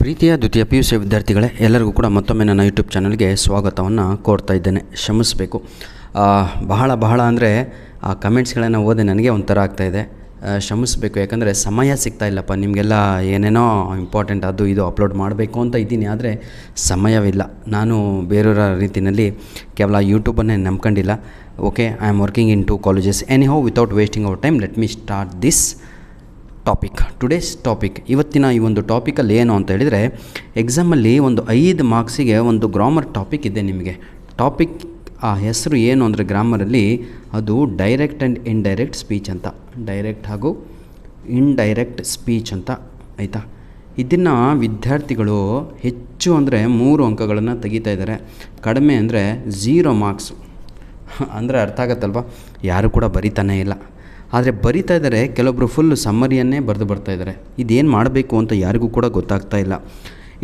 ಪ್ರೀತಿಯ ದ್ವಿತೀಯ PUC ವಿದ್ಯಾರ್ಥಿಗಳೇ, ಎಲ್ಲರಿಗೂ ಕೂಡ ಮತ್ತೊಮ್ಮೆ ನನ್ನ ಯೂಟ್ಯೂಬ್ ಚಾನಲ್ಗೆ ಸ್ವಾಗತವನ್ನು ಕೋರ್ತಾ ಇದ್ದೇನೆ. ಕ್ಷಮಿಸಬೇಕು, ಬಹಳ ಅಂದರೆ ಆ ಕಮೆಂಟ್ಸ್ಗಳನ್ನು ಓದಿ ನನಗೆ ಒಂಥರ ಆಗ್ತಾಯಿದೆ. ಕ್ಷಮಿಸಬೇಕು, ಯಾಕಂದರೆ ಸಮಯ ಸಿಗ್ತಾ ಇಲ್ಲಪ್ಪ. ನಿಮಗೆಲ್ಲ ಏನೇನೋ ಇಂಪಾರ್ಟೆಂಟ್ ಅದು ಇದು ಅಪ್ಲೋಡ್ ಮಾಡಬೇಕು ಅಂತ ಇದ್ದೀನಿ, ಆದರೆ ಸಮಯವಿಲ್ಲ. ನಾನು ಬೇರೆಯವರ ರೀತಿಯಲ್ಲಿ ಕೇವಲ ಯೂಟ್ಯೂಬನ್ನೇ ನಂಬ್ಕೊಂಡಿಲ್ಲ. Okay, I am working in 2 colleges. Anyhow, without wasting our time, let me start this today's topic. ಇವತ್ತಿನ ಈ ಒಂದು ಟಾಪಿಕಲ್ಲಿ ಏನು ಅಂತ ಹೇಳಿದರೆ, ಎಕ್ಸಾಮಲ್ಲಿ ಒಂದು 5 ಮಾರ್ಕ್ಸಿಗೆ ಒಂದು ಗ್ರಾಮರ್ ಟಾಪಿಕ್ ಇದೆ. ನಿಮಗೆ ಟಾಪಿಕ್ ಆ ಹೆಸರು ಏನು ಅಂದರೆ ಗ್ರಾಮರಲ್ಲಿ ಅದು ಡೈರೆಕ್ಟ್ ಆ್ಯಂಡ್ ಇಂಡೈರೆಕ್ಟ್ ಸ್ಪೀಚ್ ಅಂತ. ಡೈರೆಕ್ಟ್ ಹಾಗೂ ಇಂಡೈರೆಕ್ಟ್ ಸ್ಪೀಚ್ ಅಂತ, ಆಯಿತಾ. ಇದನ್ನು ವಿದ್ಯಾರ್ಥಿಗಳು ಹೆಚ್ಚು ಅಂದರೆ 3 ಅಂಕಗಳನ್ನು ತೆಗಿತಾ ಇದ್ದಾರೆ. ಕಡಿಮೆ ಅಂದರೆ 0 ಮಾರ್ಕ್ಸು. ಅಂದರೆ ಅರ್ಥ ಆಗತ್ತಲ್ವ, ಯಾರು ಕೂಡ ಬರಿತಾನೇ ಇಲ್ಲ. ಆದರೆ ಬರಿತಾ ಇದ್ದಾರೆ, ಕೆಲವೊಬ್ಬರು ಫುಲ್ ಸಮ್ಮರಿಯನ್ನೇ ಬರೆದು ಬರ್ತಾಯಿದ್ದಾರೆ. ಇದೇನು ಮಾಡಬೇಕು ಅಂತ ಯಾರಿಗೂ ಕೂಡ ಗೊತ್ತಾಗ್ತಾ ಇಲ್ಲ.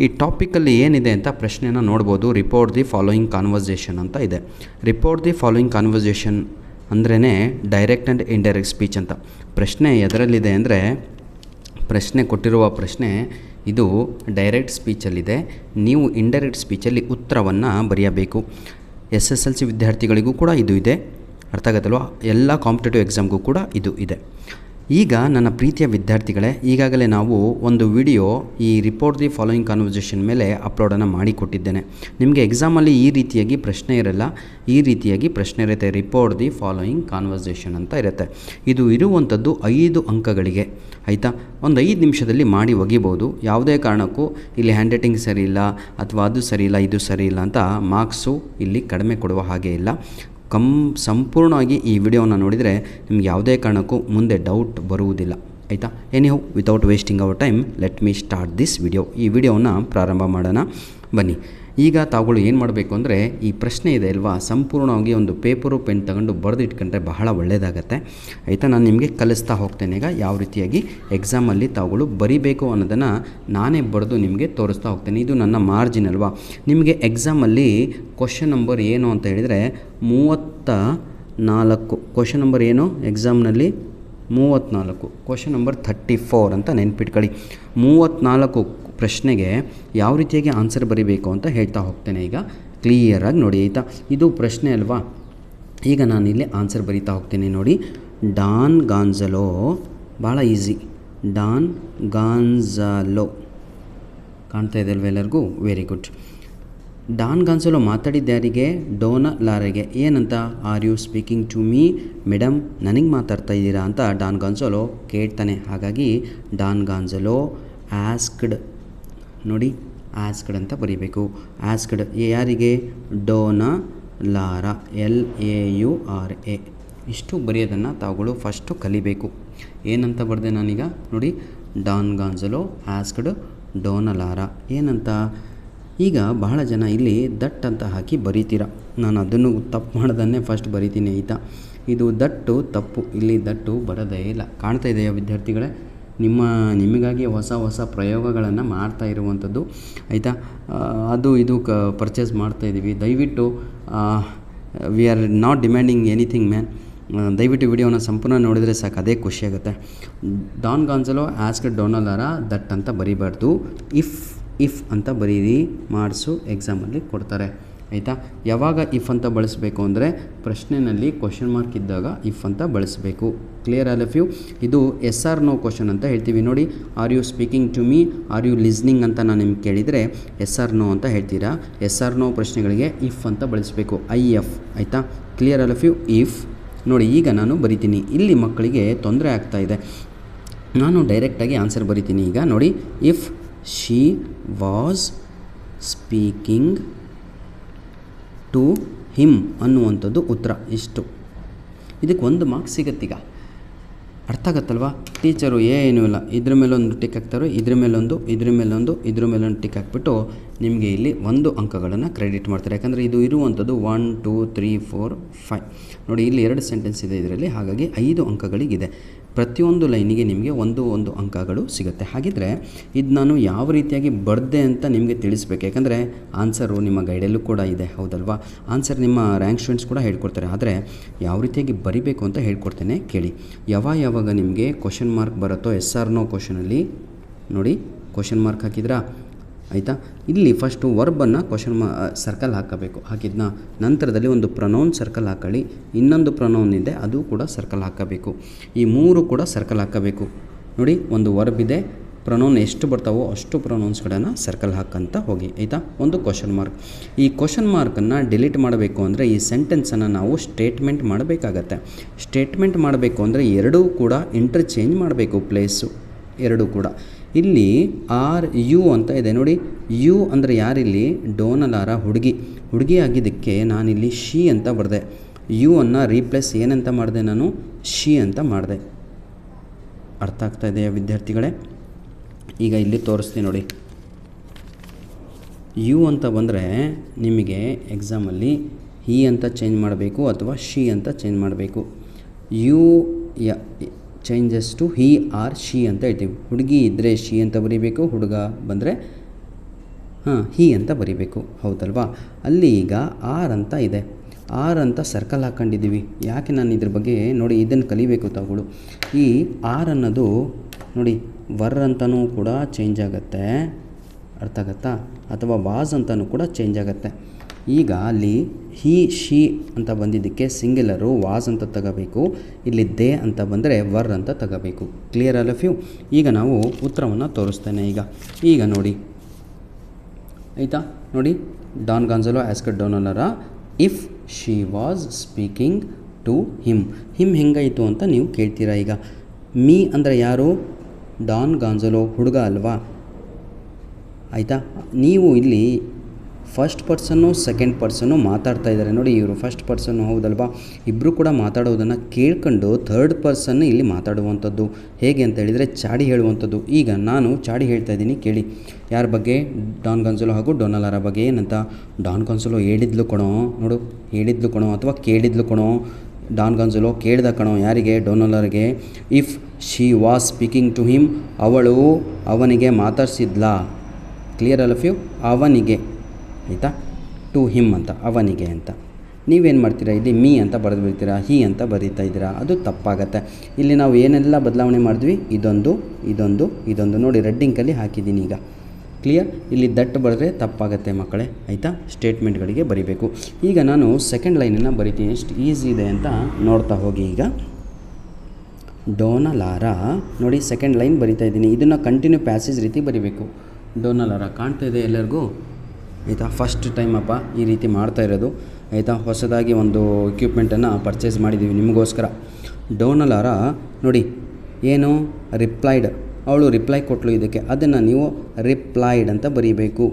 ಈ ಟಾಪಿಕಲ್ಲಿ ಏನಿದೆ ಅಂತ ಪ್ರಶ್ನೆನ ನೋಡ್ಬೋದು. ರಿಪೋರ್ಟ್ ದಿ ಫಾಲೋಯಿಂಗ್ ಕಾನ್ವರ್ಸೇಷನ್ ಅಂತ ಇದೆ. ರಿಪೋರ್ಟ್ ದಿ ಫಾಲೋಯಿಂಗ್ ಕಾನ್ವರ್ಸೇಷನ್ ಅಂದ್ರೇ ಡೈರೆಕ್ಟ್ ಆ್ಯಂಡ್ ಇಂಡೈರೆಕ್ಟ್ ಸ್ಪೀಚ್ ಅಂತ. ಪ್ರಶ್ನೆ ಎದರಲ್ಲಿದೆ ಅಂದರೆ, ಪ್ರಶ್ನೆ ಕೊಟ್ಟಿರುವ ಪ್ರಶ್ನೆ ಇದು ಡೈರೆಕ್ಟ್ ಸ್ಪೀಚಲ್ಲಿದೆ. ನೀವು ಇಂಡೈರೆಕ್ಟ್ ಸ್ಪೀಚಲ್ಲಿ ಉತ್ತರವನ್ನು ಬರೆಯಬೇಕು. SSLC ವಿದ್ಯಾರ್ಥಿಗಳಿಗೂ ಕೂಡ ಇದು ಇದೆ, ಅರ್ಥ ಆಗುತ್ತಲ್ವ. ಎಲ್ಲ ಕಾಂಪಿಟೇಟಿವ್ ಎಕ್ಸಾಮ್ಗೂ ಕೂಡ ಇದು ಇದೆ. ಈಗ ನನ್ನ ಪ್ರೀತಿಯ ವಿದ್ಯಾರ್ಥಿಗಳೇ, ಈಗಾಗಲೇ ನಾವು ಒಂದು ವಿಡಿಯೋ ಈ ರಿಪೋರ್ಟ್ ದಿ ಫಾಲೋಯಿಂಗ್ ಕಾನ್ವರ್ಸೇಷನ್ ಮೇಲೆ ಅಪ್ಲೋಡನ್ನು ಮಾಡಿಕೊಟ್ಟಿದ್ದೇನೆ. ನಿಮಗೆ ಎಕ್ಸಾಮಲ್ಲಿ ಈ ರೀತಿಯಾಗಿ ಪ್ರಶ್ನೆ ಇರಲ್ಲ, ಈ ರೀತಿಯಾಗಿ ಪ್ರಶ್ನೆ ಇರುತ್ತೆ. ರಿಪೋರ್ಟ್ ದಿ ಫಾಲೋಯಿಂಗ್ ಕಾನ್ವರ್ಸೇಷನ್ ಅಂತ ಇರುತ್ತೆ. ಇದು ಇರುವಂಥದ್ದು 5 ಅಂಕಗಳಿಗೆ, ಆಯಿತಾ. ಒಂದು 5 ನಿಮಿಷದಲ್ಲಿ ಮಾಡಿ ಒಗಿಬೋದು. ಯಾವುದೇ ಕಾರಣಕ್ಕೂ ಇಲ್ಲಿ ಹ್ಯಾಂಡ್ ರೈಟಿಂಗ್ ಸರಿ ಇಲ್ಲ ಅಥವಾ ಅದು ಸರಿ ಇಲ್ಲ ಇದು ಸರಿ ಇಲ್ಲ ಅಂತ ಮಾರ್ಕ್ಸು ಇಲ್ಲಿ ಕಡಿಮೆ ಕೊಡುವ ಹಾಗೆ ಇಲ್ಲ. ಸಂಪೂರ್ಣವಾಗಿ ಈ ವಿಡಿಯೋನ ನೋಡಿದರೆ ನಿಮ್ಗೆ ಯಾವುದೇ ಕಾರಣಕ್ಕೂ ಮುಂದೆ ಡೌಟ್ ಬರುವುದಿಲ್ಲ, ಆಯಿತಾ. Anyhow, without wasting our time, let me start this video. ಈ ವಿಡಿಯೋನ ಪ್ರಾರಂಭ ಮಾಡೋಣ ಬನ್ನಿ. ಈಗ ತಾವುಗಳು ಏನು ಮಾಡಬೇಕು ಅಂದರೆ, ಈ ಪ್ರಶ್ನೆ ಇದೆ ಅಲ್ವಾ, ಸಂಪೂರ್ಣವಾಗಿ ಒಂದು ಪೇಪರು ಪೆನ್ ತಗೊಂಡು ಬರೆದು ಇಟ್ಕೊಂಡ್ರೆ ಬಹಳ ಒಳ್ಳೆಯದಾಗತ್ತೆ, ಆಯಿತಾ. ನಾನು ನಿಮಗೆ ಕಲಿಸ್ತಾ ಹೋಗ್ತೇನೆ ಈಗ ಯಾವ ರೀತಿಯಾಗಿ ಎಕ್ಸಾಮಲ್ಲಿ ತಾವುಗಳು ಬರಿಬೇಕು ಅನ್ನೋದನ್ನು ನಾನೇ ಬರೆದು ನಿಮಗೆ ತೋರಿಸ್ತಾ ಹೋಗ್ತೇನೆ. ಇದು ನನ್ನ ಮಾರ್ಜಿನ್ ಅಲ್ವಾ. ನಿಮಗೆ ಎಕ್ಸಾಮಲ್ಲಿ ಕ್ವಶನ್ ನಂಬರ್ ಏನು ಅಂತ ಹೇಳಿದರೆ 34. ಕ್ವಶನ್ ನಂಬರ್ ಏನು ಎಕ್ಸಾಮ್ನಲ್ಲಿ 34. ಕ್ವಶನ್ ನಂಬರ್ 34 ಅಂತ ನೆನ್ಪಿಟ್ಕೊಳ್ಳಿ. 34 ಪ್ರಶ್ನೆಗೆ ಯಾವ ರೀತಿಯಾಗಿ ಆನ್ಸರ್ ಬರೀಬೇಕು ಅಂತ ಹೇಳ್ತಾ ಹೋಗ್ತೇನೆ ಈಗ ಕ್ಲಿಯರಾಗಿ ನೋಡಿ, ಆಯಿತಾ. ಇದು ಪ್ರಶ್ನೆ ಅಲ್ವಾ. ಈಗ ನಾನಿಲ್ಲಿ ಆನ್ಸರ್ ಬರೀತಾ ಹೋಗ್ತೇನೆ ನೋಡಿ. ಡಾನ್ ಗಾನ್ಝಲೋ, ಭಾಳ ಈಸಿ. ಡಾನ್ ಗಾನ್ಝಲೋ ಕಾಣ್ತಾ ಇದೆ ಅಲ್ವ ಎಲ್ಲರಿಗೂ? Very good. ಡಾನ್ ಗಾನ್ಝಲೋ ಮಾತಾಡಿದ್ಯಾರಿಗೆ? ಡೋನಾ ಲಾರೆಗೆ. ಏನಂತ? Are you speaking to me madam, ನನಗೆ ಮಾತಾಡ್ತಾ ಇದ್ದೀರಾ ಅಂತ ಡಾನ್ ಗಾನ್ಝಲೋ ಕೇಳ್ತಾನೆ. ಹಾಗಾಗಿ ಡಾನ್ ಗಾನ್ಝಲೋ ಆಸ್ಕ್ಡ್, ನೋಡಿ ಆಸ್ಕ್ಡ್ ಅಂತ ಬರೀಬೇಕು. ಆಸ್ಕ್ಡ್ ಯಾರಿಗೆ? Donna Laura, LAURA. ಇಷ್ಟು ಬರೆಯೋದನ್ನು ತಾವುಗಳು ಫಸ್ಟು ಕಲಿಬೇಕು. ಏನಂತ ಬರೆದೆ ನಾನೀಗ ನೋಡಿ, Don Gonzalo asked Dona Lara. ಏನಂತ? ಈಗ ಬಹಳ ಜನ ಇಲ್ಲಿ ದಟ್ ಅಂತ ಹಾಕಿ ಬರೀತೀರ. ನಾನು ಅದನ್ನು ತಪ್ಪು ಮಾಡೋದನ್ನೇ ಫಸ್ಟ್ ಬರಿತೀನಿ, ಆಯಿತಾ. ಇದು ದಟ್ಟು ತಪ್ಪು, ಇಲ್ಲಿ ದಟ್ಟು ಬರೋದೇ ಇಲ್ಲ. ಕಾಣ್ತಾ ಇದೆಯಾ ವಿದ್ಯಾರ್ಥಿಗಳೇ? ನಿಮಗಾಗಿ ಹೊಸ ಪ್ರಯೋಗಗಳನ್ನು ಮಾಡ್ತಾ ಇರುವಂಥದ್ದು, ಆಯಿತಾ. ಅದು ಇದು ಪರ್ಚೇಸ್ ಮಾಡ್ತಾಯಿದ್ದೀವಿ. ದಯವಿಟ್ಟು we are not demanding anything man. ದಯವಿಟ್ಟು ವಿಡಿಯೋನ ಸಂಪೂರ್ಣ ನೋಡಿದರೆ ಸಾಕು, ಅದೇ ಖುಷಿಯಾಗುತ್ತೆ. Don Gonzalo asked Dona Lara that ಅಂತ ಬರೀಬಾರ್ದು. ಇಫ್ ಅಂತ ಬರೀರಿ, ಮಾರ್ಕ್ಸು ಎಕ್ಸಾಮಲ್ಲಿ ಕೊಡ್ತಾರೆ, ಆಯಿತಾ. ಯಾವಾಗ ಇಫ್ ಅಂತ ಬಳಸಬೇಕು ಅಂದರೆ, ಪ್ರಶ್ನೆಯಲ್ಲಿ ಕ್ವಶನ್ ಮಾರ್ಕ್ ಇದ್ದಾಗ ಇಫ್ ಅಂತ ಬಳಸಬೇಕು. Clear all of you? ಇದು ಎಸ್ ಆರ್ ನೋ ಕ್ವಶನ್ ಅಂತ ಹೇಳ್ತೀವಿ ನೋಡಿ. Are you speaking to me, are you listening ಅಂತ ನಾನು ನಿಮ್ಗೆ ಕೇಳಿದರೆ ಎಸ್ ಆರ್ ನೋ ಅಂತ ಹೇಳ್ತೀರಾ. ಎಸ್ ಆರ್ ನೋ ಪ್ರಶ್ನೆಗಳಿಗೆ ಇಫ್ ಅಂತ ಬಳಸಬೇಕು, IF, ಆಯಿತಾ. Clear all of you? If. ನೋಡಿ ಈಗ ನಾನು ಬರಿತೀನಿ. ಇಲ್ಲಿ ಮಕ್ಕಳಿಗೆ ತೊಂದರೆ ಆಗ್ತಾಯಿದೆ. ನಾನು ಡೈರೆಕ್ಟಾಗಿ ಆನ್ಸರ್ ಬರಿತೀನಿ ಈಗ ನೋಡಿ. If she was speaking to him ಅನ್ನುವಂಥದ್ದು ಉತ್ತರ. ಇಷ್ಟು, ಇದಕ್ಕೆ 1 ಮಾರ್ಕ್ಸ್ ಸಿಗತ್ತೀಗ. ಅರ್ಥ ಆಗತ್ತಲ್ವ? ಟೀಚರು ಏನೂ ಇಲ್ಲ, ಇದ್ರ ಮೇಲೊಂದು ಟಿಕ್ ಹಾಕ್ತಾರೆ, ಇದ್ರ ಮೇಲೊಂದು, ಇದ್ರ ಮೇಲೊಂದು, ಇದ್ರ ಮೇಲೊಂದು ಟಿಕ್ ಹಾಕ್ಬಿಟ್ಟು ನಿಮಗೆ ಇಲ್ಲಿ 1 ಅಂಕಗಳನ್ನು ಕ್ರೆಡಿಟ್ ಮಾಡ್ತಾರೆ. ಯಾಕಂದರೆ ಇದು ಇರುವಂಥದ್ದು 1 2 3 4 5 ನೋಡಿ, ಇಲ್ಲಿ 2 ಸೆಂಟೆನ್ಸ್ ಇದೆ ಇದರಲ್ಲಿ. ಹಾಗಾಗಿ 5 ಅಂಕಗಳಿಗಿದೆ. ಪ್ರತಿಯೊಂದು ಲೈನಿಗೆ ನಿಮಗೆ 1 ಅಂಕಗಳು ಸಿಗುತ್ತೆ. ಹಾಗಿದ್ದರೆ ಇದು ನಾನು ಯಾವ ರೀತಿಯಾಗಿ ಬರೆದೆ ಅಂತ ನಿಮಗೆ ತಿಳಿಸ್ಬೇಕು. ಯಾಕಂದರೆ ಆನ್ಸರು ನಿಮ್ಮ ಗೈಡಲ್ಲೂ ಕೂಡ ಇದೆ, ಹೌದಲ್ವಾ. ಆನ್ಸರ್ ನಿಮ್ಮ ರ್ಯಾಂಕ್ ಸ್ಟೂಡೆಂಟ್ಸ್ ಕೂಡ ಹೇಳ್ಕೊಡ್ತಾರೆ. ಆದರೆ ಯಾವ ರೀತಿಯಾಗಿ ಬರಿಬೇಕು ಅಂತ ಹೇಳ್ಕೊಡ್ತೇನೆ ಕೇಳಿ. ಯಾವಾಗ ನಿಮಗೆ ಕ್ವಶನ್ ಮಾರ್ಕ್ ಬರುತ್ತೋ ಎಸ್ ಆರ್ ನೋ ಕ್ವಶನಲ್ಲಿ ನೋಡಿ, ಕ್ವಶನ್ ಮಾರ್ಕ್ ಹಾಕಿದ್ರಾ, ಆಯಿತಾ. ಇಲ್ಲಿ ಫಸ್ಟು ವರ್ಬನ್ನು ಸರ್ಕಲ್ ಹಾಕಬೇಕು. ಹಾಕಿದ್ನ ನಂತರದಲ್ಲಿ ಒಂದು ಪ್ರೊನೌನ್ ಸರ್ಕಲ್ ಹಾಕೊಳ್ಳಿ, ಇನ್ನೊಂದು ಪ್ರೊನೌನ್ ಇದೆ ಅದು ಕೂಡ ಸರ್ಕಲ್ ಹಾಕಬೇಕು. ಈ 3 ಕೂಡ ಸರ್ಕಲ್ ಹಾಕಬೇಕು. ನೋಡಿ, ಒಂದು ವರ್ಬ್ ಇದೆ, ಪ್ರೊನೌನ್ ಎಷ್ಟು ಬರ್ತಾವೋ ಅಷ್ಟು ಪ್ರೊನೌನ್ಸ್ಗಳನ್ನು ಸರ್ಕಲ್ ಹಾಕಂತ ಹೋಗಿ. ಆಯಿತಾ. ಒಂದು ಕ್ವಶನ್ ಮಾರ್ಕ್. ಈ ಕ್ವಶನ್ ಮಾರ್ಕನ್ನು ಡಿಲೀಟ್ ಮಾಡಬೇಕು ಅಂದರೆ ಈ ಸೆಂಟೆನ್ಸನ್ನು ನಾವು ಸ್ಟೇಟ್ಮೆಂಟ್ ಮಾಡಬೇಕಾಗತ್ತೆ. ಸ್ಟೇಟ್ಮೆಂಟ್ ಮಾಡಬೇಕು ಅಂದರೆ ಎರಡೂ ಕೂಡ ಇಂಟರ್ಚೇಂಜ್ ಮಾಡಬೇಕು ಪ್ಲೇಸು, ಎರಡೂ ಕೂಡ. ಇಲ್ಲಿ ಆರ್ ಯು ಅಂತ ಇದೆ ನೋಡಿ. ಯು ಅಂದರೆ ಯಾರಿಲ್ಲಿ? ಡೋನಲಾರ ಹುಡುಗಿ ಆಗಿದ್ದಕ್ಕೆ ನಾನಿಲ್ಲಿ ಶಿ ಅಂತ ಬರೆದೆ. ಯು ಅನ್ನು ರೀಪ್ಲೇಸ್ ಏನಂತ ಮಾಡಿದೆ? ನಾನು ಶಿ ಅಂತ ಮಾಡಿದೆ. ಅರ್ಥ ಆಗ್ತಾ ಇದೆಯಾ ವಿದ್ಯಾರ್ಥಿಗಳೇ? ಈಗ ಇಲ್ಲಿ ತೋರಿಸ್ತೀನಿ ನೋಡಿ. ಯು ಅಂತ ಬಂದರೆ ನಿಮಗೆ ಎಕ್ಸಾಮಲ್ಲಿ ಹಿ ಅಂತ ಚೇಂಜ್ ಮಾಡಬೇಕು ಅಥವಾ ಶಿ ಅಂತ ಚೇಂಜ್ ಮಾಡಬೇಕು. You changes to he or she ಅಂತ ಹೇಳ್ತೀವಿ. ಹುಡುಗಿ ಇದ್ದರೆ ಶಿ ಅಂತ ಬರೀಬೇಕು, ಹುಡುಗ ಬಂದರೆ ಹಿ ಅಂತ ಬರೀಬೇಕು, ಹೌದಲ್ವಾ? ಅಲ್ಲಿ ಈಗ ಆರ್ ಅಂತ ಇದೆ, ಆರ್ ಅಂತ ಸರ್ಕಲ್ ಹಾಕ್ಕೊಂಡಿದ್ದೀವಿ. ಯಾಕೆ ನಾನು ಇದ್ರ ಬಗ್ಗೆ ನೋಡಿ ಇದನ್ನು ಕಲಿಬೇಕು ತಾವುಗಳು. ಈ ಆರ್ ಅನ್ನೋದು ನೋಡಿ ವರ್ ಅಂತಲೂ ಕೂಡ ಚೇಂಜ್ ಆಗುತ್ತೆ, ಅರ್ಥ ಆಗುತ್ತಾ? ಅಥವಾ ವಾಸ್ ಅಂತಲೂ ಕೂಡ ಚೇಂಜ್ ಆಗುತ್ತೆ. ಈಗ ಅಲ್ಲಿ ಹಿ ಶಿ ಅಂತ ಬಂದಿದ್ದಕ್ಕೆ ಸಿಂಗ್ಯುಲರು ವಾಸ್ ಅಂತ ತಗೋಬೇಕು, ಇಲ್ಲಿ ದೇ ಅಂತ ಬಂದರೆ ವರ್ ಅಂತ ತಗೋಬೇಕು. Clear all of you? ಈಗ ನಾವು ಉತ್ತರವನ್ನು ತೋರಿಸ್ತೇನೆ. ಈಗ ನೋಡಿ, ಆಯಿತಾ? ನೋಡಿ, Don Gonzalo asked Dona Lara if she was speaking to him ಹೆಂಗಾಯಿತು ಅಂತ ನೀವು ಕೇಳ್ತೀರಾ. ಈಗ ಮೀ ಅಂದರೆ ಯಾರು? ಡಾನ್ ಗಾನ್ಜಲೋ ಹುಡುಗ ಅಲ್ವಾ? ಆಯಿತಾ? ನೀವು ಇಲ್ಲಿ ಫಸ್ಟ್ ಪರ್ಸನ್ನು ಸೆಕೆಂಡ್ ಪರ್ಸನ್ನು ಮಾತಾಡ್ತಾ ಇದ್ದಾರೆ ನೋಡಿ. ಇವರು ಫಸ್ಟ್ ಪರ್ಸನ್ನು ಹೌದಲ್ವಾ? ಇಬ್ಬರು ಕೂಡ ಮಾತಾಡೋದನ್ನು ಕೇಳ್ಕೊಂಡು ಥರ್ಡ್ ಪರ್ಸನ್ ಇಲ್ಲಿ ಮಾತಾಡುವಂಥದ್ದು. ಹೇಗೆ ಅಂತ ಹೇಳಿದರೆ ಚಾಡಿ ಹೇಳುವಂಥದ್ದು. ಈಗ ನಾನು ಚಾಡಿ ಹೇಳ್ತಾ ಇದ್ದೀನಿ ಕೇಳಿ. ಯಾರ ಬಗ್ಗೆ? ಡಾನ್ ಗಾನ್ಜಲೋ ಹಾಗೂ ಡೋನಲಾರ ಬಗ್ಗೆ. ಏನಂತ? ಡಾನ್ ಗಾನ್ಜಲೋ ಹೇಳಿದ್ಲು ಕಣೋ, ನೋಡು, ಹೇಳಿದ್ಲು ಕಣೋ ಅಥವಾ ಕೇಳಿದ್ಲು ಕಣೋ. ಡಾನ್ ಗಾನ್ಜಲೋ ಕೇಳ್ದ ಕಣೋ, ಯಾರಿಗೆ? ಡೋನಲಾರಿಗೆ. If she was speaking to him, ಅವಳು ಅವನಿಗೆ ಮಾತಾಡ್ಸಿದ್ಲಾ? Clear all of you? ಅವನಿಗೆ, ಆಯಿತಾ? ಟು ಹಿಮ್ ಅಂತ, ಅವನಿಗೆ ಅಂತ. ನೀವೇನು ಮಾಡ್ತೀರಾ? ಇಲ್ಲಿ ಮೀ ಅಂತ ಬರೆದು ಬಿಡ್ತೀರಾ, ಹಿ ಅಂತ ಬರೀತಾ ಇದ್ದೀರಾ, ಅದು ತಪ್ಪಾಗತ್ತೆ. ಇಲ್ಲಿ ನಾವು ಏನೆಲ್ಲ ಬದಲಾವಣೆ ಮಾಡಿದ್ವಿ, ಇದೊಂದು ನೋಡಿ ರೆಡ್ಡಿಂಕಲ್ಲಿ ಹಾಕಿದ್ದೀನಿ. ಈಗ ಕ್ಲಿಯರ್? ಇಲ್ಲಿ ದಟ್ ಬರೆದ್ರೆ ತಪ್ಪಾಗತ್ತೆ ಮಕ್ಕಳೇ, ಆಯಿತಾ? ಸ್ಟೇಟ್ಮೆಂಟ್ಗಳಿಗೆ ಬರೀಬೇಕು. ಈಗ ನಾನು ಸೆಕೆಂಡ್ ಲೈನನ್ನು ಬರಿತೀನಿ, ಎಷ್ಟು ಈಸಿ ಇದೆ ಅಂತ ನೋಡ್ತಾ ಹೋಗಿ. ಈಗ ಡೋನಲಾರ ನೋಡಿ, ಸೆಕೆಂಡ್ ಲೈನ್ ಬರಿತಾ ಇದ್ದೀನಿ. ಇದನ್ನು ಕಂಟಿನ್ಯೂ ಪ್ಯಾಸೇಜ್ ರೀತಿ ಬರಿಬೇಕು. ಡೋನಲಾರ ಕಾಣ್ತಾ ಇದೆ ಎಲ್ಲರಿಗೂ? ಆಯಿತಾ? ಫಸ್ಟ್ ಟೈಮ್ ಅಪ್ಪ ಈ ರೀತಿ ಮಾಡ್ತಾ ಇರೋದು, ಆಯಿತಾ? ಹೊಸದಾಗಿ ಒಂದು ಎಕ್ವಿಪ್ಮೆಂಟನ್ನು ಪರ್ಚೇಸ್ ಮಾಡಿದ್ದೀವಿ ನಿಮಗೋಸ್ಕರ. ಡೋನಲಾರ ನೋಡಿ ಏನು ರಿಪ್ಲೈಡ್, ಅವಳು ರಿಪ್ಲೈ ಕೊಟ್ಟಳು ಇದಕ್ಕೆ, ಅದನ್ನು ನೀವು ರಿಪ್ಲೈಡ್ ಅಂತ ಬರೀಬೇಕು,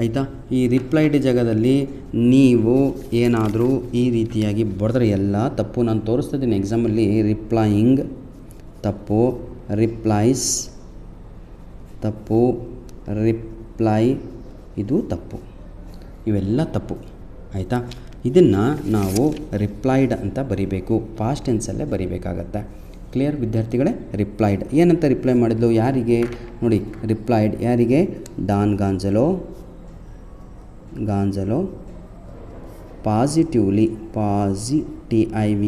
ಆಯಿತಾ? ಈ ರಿಪ್ಲೈಡ್ ಜಾಗದಲ್ಲಿ ನೀವು ಏನಾದರೂ ಈ ರೀತಿಯಾಗಿ ಬರೆದ್ರೆ ಎಲ್ಲ ತಪ್ಪು. ನಾನು ತೋರಿಸ್ತಾ ಇದ್ದೀನಿ ಎಕ್ಸಾಮಲ್ಲಿ. ರಿಪ್ಲೈಯಿಂಗ್ ತಪ್ಪು, ರಿಪ್ಲೈಸ್ ತಪ್ಪು, ರಿಪ್ಲೈ ಇದು ತಪ್ಪು, ಇವೆಲ್ಲ ತಪ್ಪು, ಆಯಿತಾ? ಇದನ್ನು ನಾವು ರಿಪ್ಲೈಡ್ ಅಂತ ಬರೀಬೇಕು, ಪಾಸ್ಟ್ ಟೆನ್ಸಲ್ಲೇ ಬರೀಬೇಕಾಗತ್ತೆ. ಕ್ಲಿಯರ್ ವಿದ್ಯಾರ್ಥಿಗಳೇ? ರಿಪ್ಲೈಡ್ ಏನಂತ ರಿಪ್ಲೈ ಮಾಡಿದ್ಲು? ಯಾರಿಗೆ? ನೋಡಿ, ರಿಪ್ಲೈಡ್ ಯಾರಿಗೆ? Don Gonzalo positively, POSITIVELY.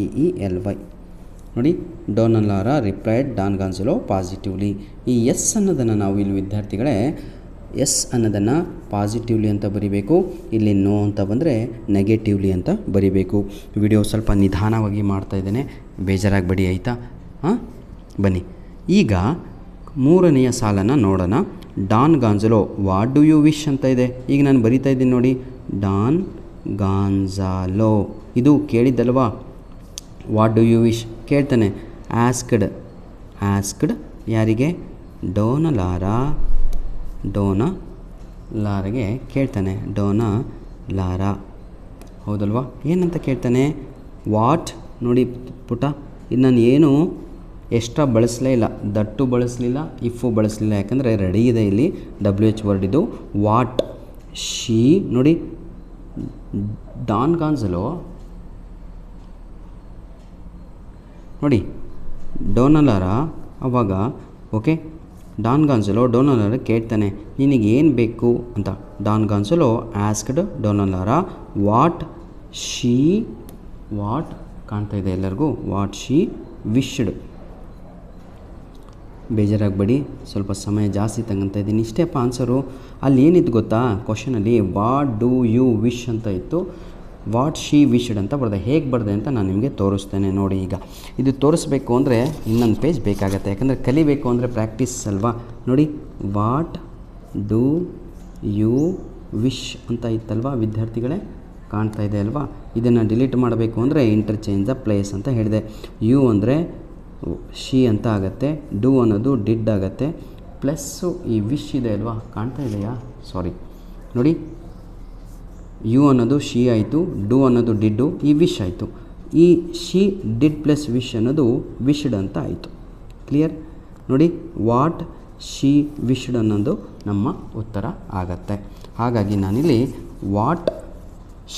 ನೋಡಿ, Dona Lara replied Don Gonzalo positively. ಈ ಎಸ್ ಅನ್ನೋದನ್ನು ನಾವು ಇಲ್ಲಿ ವಿದ್ಯಾರ್ಥಿಗಳೇ ಎಸ್ ಅನ್ನೋದನ್ನು ಪಾಸಿಟಿವ್ಲಿ ಅಂತ ಬರಿಬೇಕು. ಇಲ್ಲಿ ನೋ ಅಂತ ಬಂದರೆ ನೆಗೆಟಿವ್ಲಿ ಅಂತ ಬರಿಬೇಕು. ವಿಡಿಯೋ ಸ್ವಲ್ಪ ನಿಧಾನವಾಗಿ ಮಾಡ್ತಾಯಿದ್ದೇನೆ, ಬೇಜಾರಾಗಬೇಡಿ, ಆಯಿತಾ? ಬನ್ನಿ ಈಗ ಮೂರನೆಯ ಸಾಲನ್ನು ನೋಡೋಣ. Don Gonzalo what do you wish ಅಂತ ಇದೆ. ಈಗ ನಾನು ಬರಿತಾ ಇದ್ದೀನಿ ನೋಡಿ, ಡಾನ್ ಗಾನ್ಜಾಲೋ, ಇದು ಕೇಳಿದ್ದಲ್ವಾ? ವಾಟ್ ಡು ಯು ವಿಶ್ ಕೇಳ್ತಾನೆ. ಆಸ್ಕ್ಡ್ ಯಾರಿಗೆ? ಡೋನಲಾರಿಗೆ ಕೇಳ್ತಾನೆ. ಡೋನಲಾರ ಹೌದಲ್ವಾ? ಏನಂತ ಕೇಳ್ತಾನೆ? ವಾಟ್. ನೋಡಿ ಪುಟ, ಇದು ನಾನು ಏನು ಎಕ್ಸ್ಟ್ರಾ ಬಳಸಲೇ ಇಲ್ಲ, ದಟ್ಟು ಬಳಸಲಿಲ್ಲ, ಇಫು ಬಳಸಲಿಲ್ಲ, ಯಾಕಂದರೆ ರೆಡಿ ಇದೆ ಇಲ್ಲಿ WH ವರ್ಡ್ ಇದು. ವಾಟ್ ಶಿ ನೋಡಿ, ಡಾನ್ ಗಾನ್ಜಲೋ ನೋಡಿ ಡೋನಲಾರ ಅವಾಗ ಓಕೆ, ಡಾನ್ ಗಾನ್ಜಲೋ ಡೋನಲಾರ ಕೇಳ್ತಾನೆ ನಿನಗೇನು ಬೇಕು ಅಂತ. ಡಾನ್ ಗಾನ್ಜಲೋ ಆಸ್ಕ್ಡ್ ಡೋನಲಾರ ವಾಟ್ ಕಾಣ್ತಾ ಇದೆ ಎಲ್ಲರಿಗೂ? What she wished. ಬೇಜಾರಾಗಬೇಡಿ, ಸ್ವಲ್ಪ ಸಮಯ ಜಾಸ್ತಿ ತಗೊಂತ ಇದ್ದೀನಿ. ಇಷ್ಟೇಪ್ಪ ಆನ್ಸರು. ಅಲ್ಲಿ ಏನಿತ್ತು ಗೊತ್ತಾ, ಕ್ವಶನಲ್ಲಿ ವಾಟ್ ಡೂ ಯು ವಿಶ್ ಅಂತ ಇತ್ತು, ವಾಟ್ ಶಿ ವಿಶ್ಡ್ ಅಂತ ಬರೆದೆ. ಹೇಗೆ ಬರೆದೆ ಅಂತ ನಾನು ನಿಮಗೆ ತೋರಿಸ್ತೇನೆ ನೋಡಿ. ಈಗ ಇದು ತೋರಿಸ್ಬೇಕು ಅಂದರೆ ಇನ್ನೊಂದು ಪೇಜ್ ಬೇಕಾಗತ್ತೆ, ಯಾಕಂದರೆ ಕಲಿಬೇಕು ಅಂದರೆ ಪ್ರಾಕ್ಟೀಸ್ ಅಲ್ವಾ. ನೋಡಿ, ವಾಟ್ ಡೂ ಯು ವಿಶ್ ಅಂತ ಇತ್ತಲ್ವಾ ವಿದ್ಯಾರ್ಥಿಗಳೇ, ಕಾಣ್ತಾ ಇದೆ ಅಲ್ವಾ. ಇದನ್ನು ಡಿಲೀಟ್ ಮಾಡಬೇಕು ಅಂದರೆ ಇಂಟರ್ಚೇಂಜ್ ದ ಪ್ಲೇಸ್ ಅಂತ ಹೇಳಿದೆ. ಯು ಅಂದರೆ ಶಿ ಅಂತ ಆಗುತ್ತೆ, ಡೂ ಅನ್ನೋದು ಡಿಡ್ ಆಗುತ್ತೆ, ಪ್ಲಸ್ಸು ಈ ವಿಶ್ ಇದೆ ಅಲ್ವಾ, ಕಾಣ್ತಾ ಇದೆಯಾ, ಸಾರಿ ನೋಡಿ, ಯು ಅನ್ನೋದು ಶಿ ಆಯಿತು, ಡೂ ಅನ್ನೋದು ಡಿಡ್ಡು, ಈ ವಿಶ್ ಆಯಿತು. ಈ ಶಿ ಡಿಡ್ ಪ್ಲಸ್ ವಿಶ್ ಅನ್ನೋದು ವಿಶ್ಡ್ ಅಂತ ಆಯಿತು. ಕ್ಲಿಯರ್ ನೋಡಿ, ವಾಟ್ ಶಿ ವಿಶ್ಡ್ ಅನ್ನೋದು ನಮ್ಮ ಉತ್ತರ ಆಗತ್ತೆ. ಹಾಗಾಗಿ ನಾನಿಲ್ಲಿ ವಾಟ್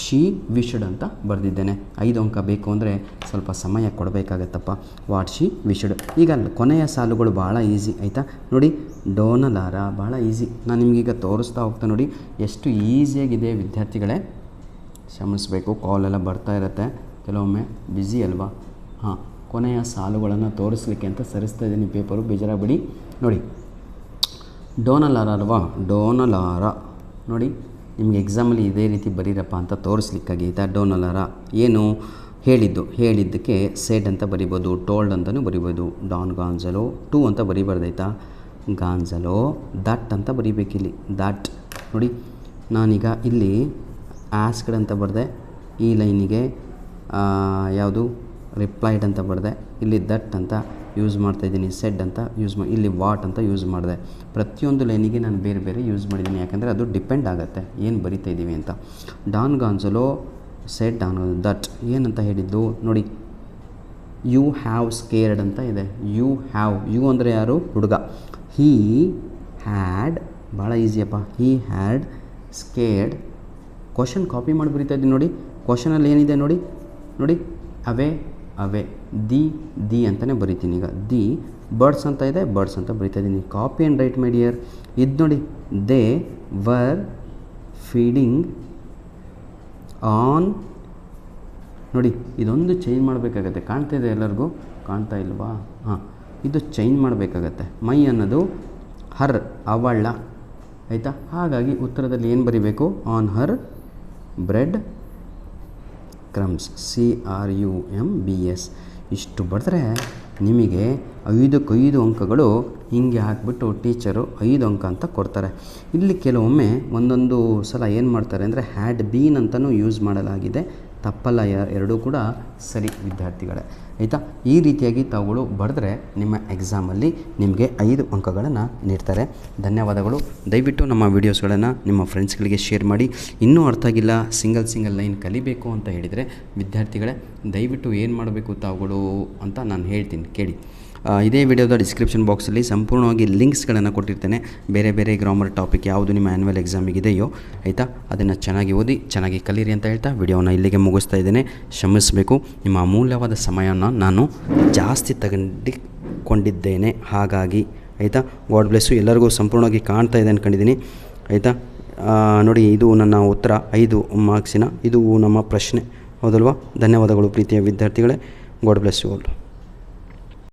ಶಿ ವಿಶ್ಡ್ ಅಂತ ಬರೆದಿದ್ದೇನೆ. 5 ಅಂಕ ಬೇಕು ಅಂದರೆ ಸ್ವಲ್ಪ ಸಮಯ ಕೊಡಬೇಕಾಗತ್ತಪ್ಪ. What she wished. ಈಗ ಕೊನೆಯ ಸಾಲುಗಳು ಭಾಳ ಈಸಿ ಆಯಿತಾ. ನೋಡಿ, ಡೋನಲಾರ ಭಾಳ ಈಸಿ. ನಾನು ನಿಮಗೀಗ ತೋರಿಸ್ತಾ ಹೋಗ್ತಾ ನೋಡಿ ಎಷ್ಟು ಈಸಿಯಾಗಿದೆ ವಿದ್ಯಾರ್ಥಿಗಳೇ. ಕ್ಷಮಿಸಬೇಕು, ಕಾಲೆಲ್ಲ ಬರ್ತಾ ಇರುತ್ತೆ, ಕೆಲವೊಮ್ಮೆ ಬ್ಯುಸಿ ಅಲ್ವಾ. ಹಾಂ, ಕೊನೆಯ ಸಾಲುಗಳನ್ನು ತೋರಿಸ್ಲಿಕ್ಕೆ ಅಂತ ಸರಿಸ್ತಾ ಇದ್ದೀನಿ ಪೇಪರು, ಬೇಜಾರಾಗಬೇಡಿ. ನೋಡಿ, ಡೋನಲಾರ ಅಲ್ವಾ, ಡೋನಲಾರ ನೋಡಿ, ನಿಮಗೆ ಎಕ್ಸಾಮಲ್ಲಿ ಇದೇ ರೀತಿ ಬರೀರಪ್ಪ ಅಂತ ತೋರಿಸ್ಲಿಕ್ಕಾಗಿ ಆಯಿತಾ. ಡೋನಲಾರ ಏನು ಹೇಳಿದ್ದಕ್ಕೆ ಸೆಡ್ ಅಂತ ಬರಿಬೋದು, ಟೋಲ್ಡ್ ಅಂತಲೂ ಬರಿಬೋದು. ಡಾನ್ ಗಾನ್ಸಲೋ ಟು ಅಂತ ಬರಿಬಾರ್ದಾಯ್ತಾ, ಗಾನ್ಸಲೋ ದಟ್ ಅಂತ ಬರಿಬೇಕಿಲ್ಲಿ, ದಟ್ ನೋಡಿ. ನಾನೀಗ ಇಲ್ಲಿ ಆಸ್ಕ್ಡ್ ಅಂತ ಬರೆದೆ, ಈ ಲೈನಿಗೆ ಯಾವುದು ರಿಪ್ಲೈಡ್ ಅಂತ ಬರೆದೆ, ಇಲ್ಲಿ ದಟ್ ಅಂತ ಯೂಸ್ ಮಾಡ್ತಾಯಿದ್ದೀನಿ, ಸೆಡ್ ಅಂತ ಯೂಸ್ ಮಾಡಿ, ಇಲ್ಲಿ ವಾಟ್ ಅಂತ ಯೂಸ್ ಮಾಡಿದೆ. ಪ್ರತಿಯೊಂದು ಲೈನಿಗೆ ನಾನು ಬೇರೆ ಬೇರೆ ಯೂಸ್ ಮಾಡಿದ್ದೀನಿ, ಯಾಕಂದರೆ ಅದು ಡಿಪೆಂಡ್ ಆಗುತ್ತೆ ಏನು ಬರಿತಾ ಇದ್ದೀವಿ ಅಂತ. Don Gonzalo shed Don that ಏನಂತ ಹೇಳಿದ್ದು ನೋಡಿ, ಯು ಹ್ಯಾವ್ ಸ್ಕೇರ್ಡ್ ಅಂತ ಇದೆ. ಯು ಹ್ಯಾವ್, ಯು ಅಂದರೆ ಯಾರು, ಹುಡುಗ. ಹೀ ಹ್ಯಾಡ್, ಭಾಳ ಈಸಿಯಪ್ಪ, he had scared. Question copy ಮಾಡಿ ಬರಿತಾ ಇದ್ದೀನಿ ನೋಡಿ. ಕ್ವಶನಲ್ಲಿ ಏನಿದೆ ನೋಡಿ, ಅವೇ ಅವೇ, ದಿ ಅಂತಲೇ ಬರಿತೀನಿ. ಈಗ ದಿ ಬರ್ಡ್ಸ್ ಅಂತ ಇದೆ, ಬರ್ಡ್ಸ್ ಅಂತ ಬರಿತಾ ಇದ್ದೀನಿ. Copy and write my dear. ಇದು ನೋಡಿ, ದೇ ವರ್ ಫೀಡಿಂಗ್ ಆನ್. ನೋಡಿ, ಇದೊಂದು ಚೇಂಜ್ ಮಾಡಬೇಕಾಗತ್ತೆ. ಕಾಣ್ತಾ ಇದೆ ಎಲ್ಲರಿಗೂ, ಕಾಣ್ತಾ ಇಲ್ವಾ? ಹಾಂ, ಇದು ಚೇಂಜ್ ಮಾಡಬೇಕಾಗತ್ತೆ. ಮೈ ಅನ್ನೋದು ಹರ್, ಅವಳ ಆಯಿತಾ. ಹಾಗಾಗಿ ಉತ್ತರದಲ್ಲಿ ಏನು ಬರಿಬೇಕು, on her bread crumbs, CRUMBS. ಇಷ್ಟು ಬರೆದ್ರೆ ನಿಮಗೆ 5 ಅಂಕಗಳು ಹಿಂಗೆ ಹಾಕಿಬಿಟ್ಟು ಟೀಚರು 5 ಅಂಕ ಅಂತ ಕೊಡ್ತಾರೆ. ಇಲ್ಲಿ ಕೆಲವೊಮ್ಮೆ ಒಂದೊಂದು ಸಲ ಏನು ಮಾಡ್ತಾರೆ ಅಂದರೆ ಹ್ಯಾಡ್ ಬೀನ್ ಅಂತಲೂ ಯೂಸ್ ಮಾಡಲಾಗಿದೆ. ತಪ್ಪಲ್ಲ, ಎರಡೂ ಕೂಡ ಸರಿ ವಿದ್ಯಾರ್ಥಿಗಳೇ ಆಯಿತಾ. ಈ ರೀತಿಯಾಗಿ ತಾವುಗಳು ಬರೆದ್ರೆ ನಿಮ್ಮ ಎಕ್ಸಾಮಲ್ಲಿ ನಿಮಗೆ 5 ಅಂಕಗಳನ್ನು ನೀಡ್ತಾರೆ. ಧನ್ಯವಾದಗಳು. ದಯವಿಟ್ಟು ನಮ್ಮ ವೀಡಿಯೋಸ್ಗಳನ್ನು ನಿಮ್ಮ ಫ್ರೆಂಡ್ಸ್ಗಳಿಗೆ ಶೇರ್ ಮಾಡಿ. ಇನ್ನೂ ಅರ್ಥ ಆಗಿಲ್ಲ, ಸಿಂಗಲ್ ಲೈನ್ ಕಲಿಬೇಕು ಅಂತ ಹೇಳಿದರೆ ವಿದ್ಯಾರ್ಥಿಗಳೇ ದಯವಿಟ್ಟು ಏನು ಮಾಡಬೇಕು ತಾವುಗಳು ಅಂತ ನಾನು ಹೇಳ್ತೀನಿ ಕೇಳಿ. ಇದೇ ವಿಡಿಯೋದ ಡಿಸ್ಕ್ರಿಪ್ಷನ್ ಬಾಕ್ಸಲ್ಲಿ ಸಂಪೂರ್ಣವಾಗಿ ಲಿಂಕ್ಸ್ಗಳನ್ನು ಕೊಟ್ಟಿರ್ತೇನೆ. ಬೇರೆ ಬೇರೆ ಗ್ರಾಮರ್ ಟಾಪಿಕ್ ಯಾವುದು ನಿಮ್ಮ ಆ್ಯನ್ಯುವಲ್ ಎಕ್ಸಾಮಿಗಿದೆಯೋ ಆಯಿತಾ, ಅದನ್ನು ಚೆನ್ನಾಗಿ ಓದಿ ಚೆನ್ನಾಗಿ ಕಲೀರಿ ಅಂತ ಹೇಳ್ತಾ ವಿಡಿಯೋನ ಇಲ್ಲಿಗೆ ಮುಗಿಸ್ತಾ ಇದ್ದೇನೆ. ಕ್ಷಮಿಸಬೇಕು, ನಿಮ್ಮ ಅಮೂಲ್ಯವಾದ ಸಮಯವನ್ನು ನಾನು ಜಾಸ್ತಿ ತಗೊಂಡಿದ್ದೇನೆ. ಹಾಗಾಗಿ ಆಯಿತಾ, ಗಾಡ್ ಬ್ಲೆಸ್ಸು. ಎಲ್ಲರಿಗೂ ಸಂಪೂರ್ಣವಾಗಿ ಕಾಣ್ತಾ ಇದೆ ಅಂದ್ಕೊಂಡಿದ್ದೀನಿ ಆಯಿತಾ. ನೋಡಿ, ಇದು ನನ್ನ ಉತ್ತರ 5 ಮಾರ್ಕ್ಸಿನ, ಇದು ನಮ್ಮ ಪ್ರಶ್ನೆ, ಹೌದಲ್ವಾ. ಧನ್ಯವಾದಗಳು ಪ್ರೀತಿಯ ವಿದ್ಯಾರ್ಥಿಗಳೇ. God bless you all.